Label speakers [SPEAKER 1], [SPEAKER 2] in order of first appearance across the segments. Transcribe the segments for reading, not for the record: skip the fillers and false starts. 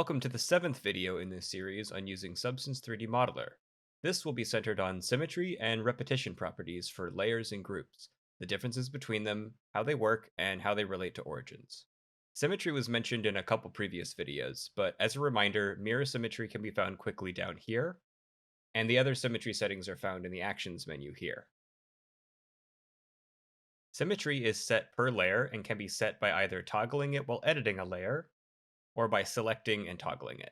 [SPEAKER 1] Welcome to the 7th video in this series on using Substance 3D Modeler. This will be centered on symmetry and repetition properties for layers and groups, the differences between them, how they work, and how they relate to origins. Symmetry was mentioned in a couple previous videos, but as a reminder, mirror symmetry can be found quickly down here, and the other symmetry settings are found in the Actions menu here. Symmetry is set per layer and can be set by either toggling it while editing a layer, or by selecting and toggling it.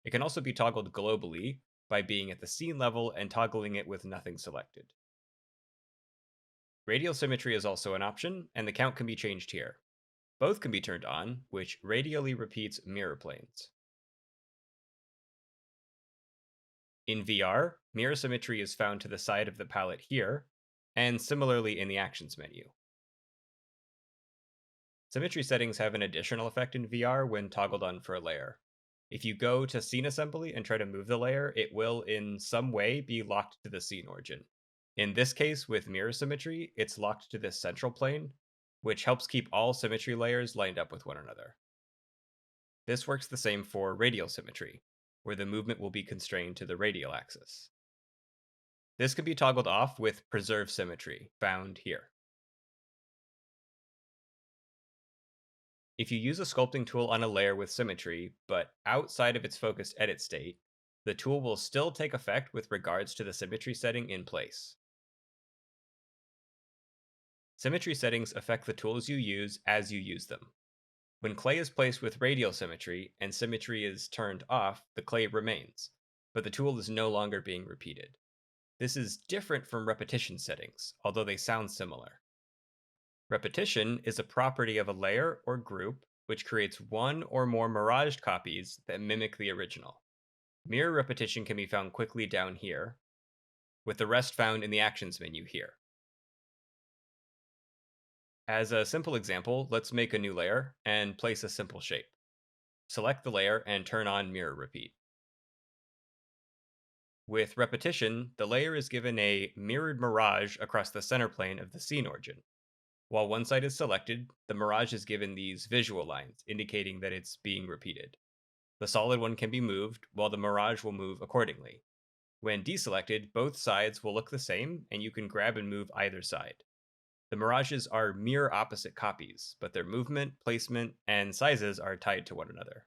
[SPEAKER 1] It can also be toggled globally by being at the scene level and toggling it with nothing selected. Radial symmetry is also an option, and the count can be changed here. Both can be turned on, which radially repeats mirror planes. In VR, mirror symmetry is found to the side of the palette here, and similarly in the Actions menu. Symmetry settings have an additional effect in VR when toggled on for a layer. If you go to Scene Assembly and try to move the layer, it will in some way be locked to the scene origin. In this case, with mirror symmetry, it's locked to this central plane, which helps keep all symmetry layers lined up with one another. This works the same for radial symmetry, where the movement will be constrained to the radial axis. This can be toggled off with Preserve Symmetry, found here. If you use a sculpting tool on a layer with symmetry, but outside of its focused edit state, the tool will still take effect with regards to the symmetry setting in place. Symmetry settings affect the tools you use as you use them. When clay is placed with radial symmetry and symmetry is turned off, the clay remains, but the tool is no longer being repeated. This is different from repetition settings, although they sound similar. Repetition is a property of a layer or group which creates one or more miraged copies that mimic the original. Mirror repetition can be found quickly down here, with the rest found in the Actions menu here. As a simple example, let's make a new layer and place a simple shape. Select the layer and turn on Mirror Repeat. With repetition, the layer is given a mirrored mirage across the center plane of the scene origin. While one side is selected, the mirage is given these visual lines, indicating that it's being repeated. The solid one can be moved, while the mirage will move accordingly. When deselected, both sides will look the same, and you can grab and move either side. The mirages are mirror opposite copies, but their movement, placement, and sizes are tied to one another.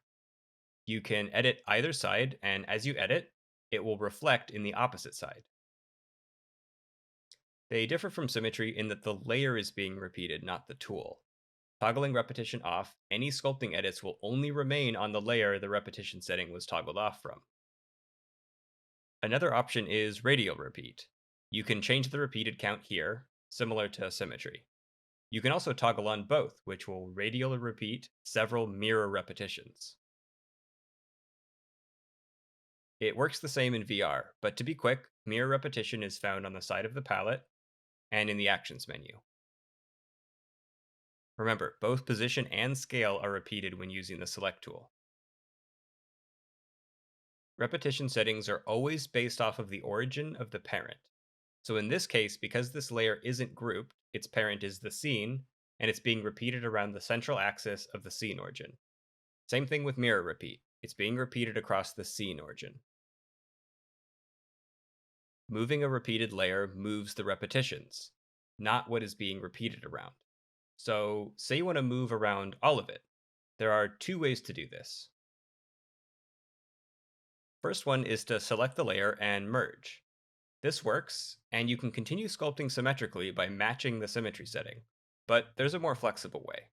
[SPEAKER 1] You can edit either side, and as you edit, it will reflect in the opposite side. They differ from symmetry in that the layer is being repeated, not the tool. Toggling repetition off, any sculpting edits will only remain on the layer the repetition setting was toggled off from. Another option is radial repeat. You can change the repeated count here, similar to symmetry. You can also toggle on both, which will radially repeat several mirror repetitions. It works the same in VR, but to be quick, mirror repetition is found on the side of the palette and in the Actions menu. Remember, both position and scale are repeated when using the Select tool. Repetition settings are always based off of the origin of the parent. So in this case, because this layer isn't grouped, its parent is the scene, and it's being repeated around the central axis of the scene origin. Same thing with mirror repeat. It's being repeated across the scene origin. Moving a repeated layer moves the repetitions, not what is being repeated around. So say you want to move around all of it. There are two ways to do this. First one is to select the layer and merge. This works, and you can continue sculpting symmetrically by matching the symmetry setting, but there's a more flexible way.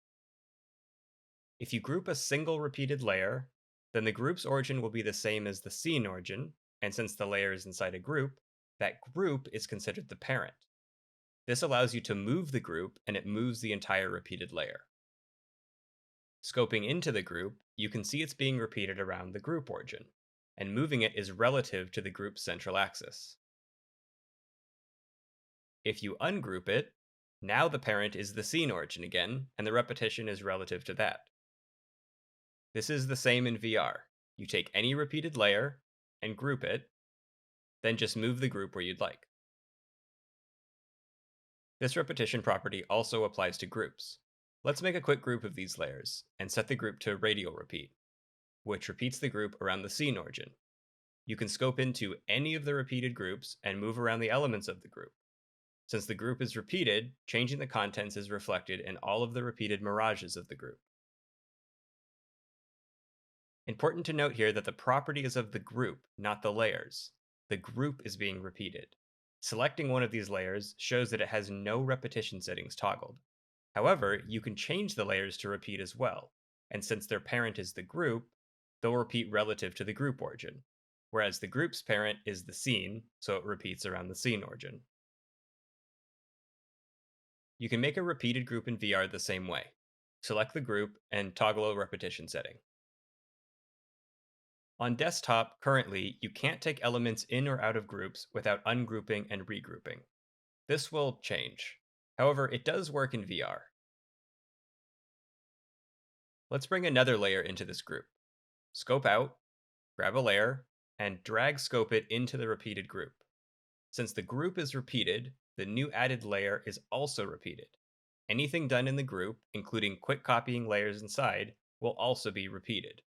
[SPEAKER 1] If you group a single repeated layer, then the group's origin will be the same as the scene origin, and since the layer is inside a group, that group is considered the parent. This allows you to move the group, and it moves the entire repeated layer. Scoping into the group, you can see it's being repeated around the group origin, and moving it is relative to the group's central axis. If you ungroup it, now the parent is the scene origin again, and the repetition is relative to that. This is the same in VR. You take any repeated layer and group it, then just move the group where you'd like. This repetition property also applies to groups. Let's make a quick group of these layers, and set the group to radial repeat. which repeats the group around the scene origin. You can scope into any of the repeated groups and move around the elements of the group. Since the group is repeated, changing the contents is reflected in all of the repeated mirages of the group. Important to note here that the property is of the group, not the layers. The group is being repeated. Selecting one of these layers shows that it has no repetition settings toggled. However, you can change the layers to repeat as well, and since their parent is the group, they'll repeat relative to the group origin, whereas the group's parent is the scene, so it repeats around the scene origin. You can make a repeated group in VR the same way. Select the group and toggle a repetition setting. On desktop, currently, you can't take elements in or out of groups without ungrouping and regrouping. This will change. However, it does work in VR. Let's bring another layer into this group. Scope out, grab a layer, and drag scope it into the repeated group. Since the group is repeated, the new added layer is also repeated. Anything done in the group, including quick copying layers inside, will also be repeated.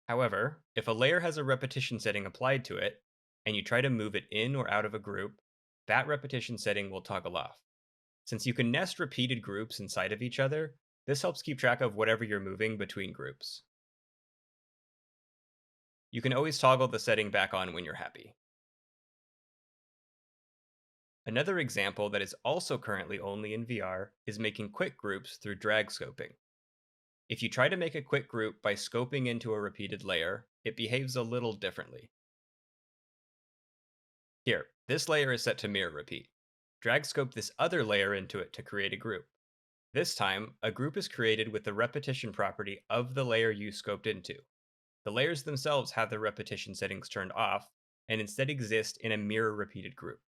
[SPEAKER 1] However, if a layer has a repetition setting applied to it, and you try to move it in or out of a group, that repetition setting will toggle off. Since you can nest repeated groups inside of each other, this helps keep track of whatever you're moving between groups. You can always toggle the setting back on when you're happy. Another example that is also currently only in VR is making quick groups through drag scoping. If you try to make a quick group by scoping into a repeated layer, it behaves a little differently. Here, this layer is set to mirror repeat. Drag scope this other layer into it to create a group. This time, a group is created with the repetition property of the layer you scoped into. The layers themselves have their repetition settings turned off, and instead exist in a mirror repeated group.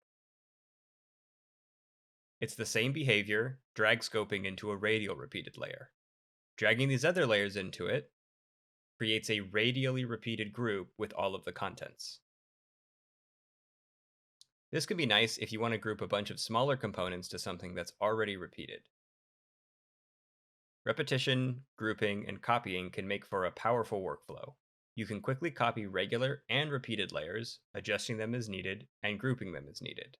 [SPEAKER 1] It's the same behavior, drag scoping into a radial repeated layer. Dragging these other layers into it creates a radially repeated group with all of the contents. This can be nice if you want to group a bunch of smaller components to something that's already repeated. Repetition, grouping, and copying can make for a powerful workflow. You can quickly copy regular and repeated layers, adjusting them as needed, and grouping them as needed.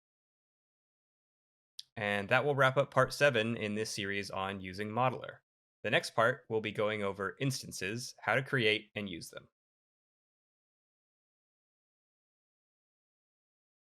[SPEAKER 1] And that will wrap up part 7 in this series on using Modeler. The next part, we'll be going over instances, how to create and use them.